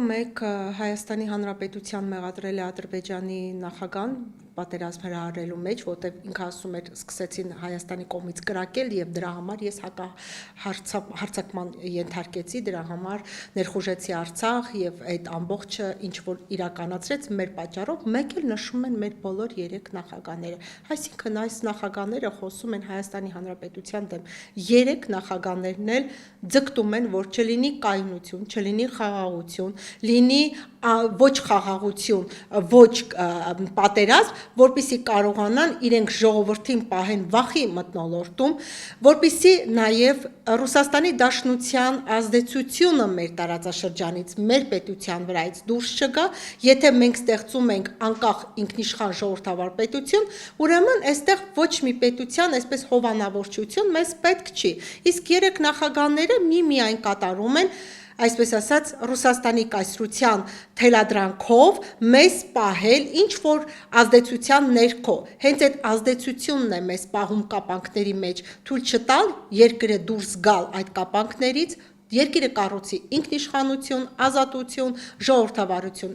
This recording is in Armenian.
մեկ Հայաստանի Հանրապետության մեղադրել է Ադրբեջանի նախագահան պատերազմ հրահարելու մեջ, որտեղ ինքը ասում էր սկսեցին Հայաստանի կողմից կրակել եւ դրա համար ես հարձակման ենթարկեցի, դրա համար ներխուժեցի Արցախ եւ այդ ամբողջը ինչ որ իրականացրեց մեր պատճառով, մեկ էլ նշում են մեր բոլոր 3 նախագահները։ Այսինքն այս նախագահները խոսում են Հայաստանի Հանրապետության դեմ։ 3 նախագահներն էլ ձգտում են, որ չլինի կայունություն, չլինի խաղաղություն, լինի ոչ խաղաղություն, ոչ պատերազմ, որպեսզի կարողանան իրենք ժողովրդին պահեն վախի մթնոլորտում, որպեսզի նաև Ռուսաստանի Դաշնության ազդեցությունը մեր տարածաշրջանից, մեր պետության վրայից դուրս չգա, եթե մենք ստեղծում ենք անկախ ինքնիշխան ժողովրդավար պետություն, ուրեմն այստեղ ոչ մի պետության այսպես հովանավորչություն մեզ պետք չի։ Իսկ 3 նախագահները միայն կատարում են այսպես ասած Ռուսաստանի կայսրության թելադրանքով մեզ պահել ինչ որ ազդեցության ներքո։ Հենց այդ ազդեցությունն է մեզ պահում կապանքների մեջ, թույլ չտալ երկրը դուրս գալ այդ կապանքներից, երկիրը կառուցի ինքնիշխանություն, ազատություն, ժողովրդավարություն։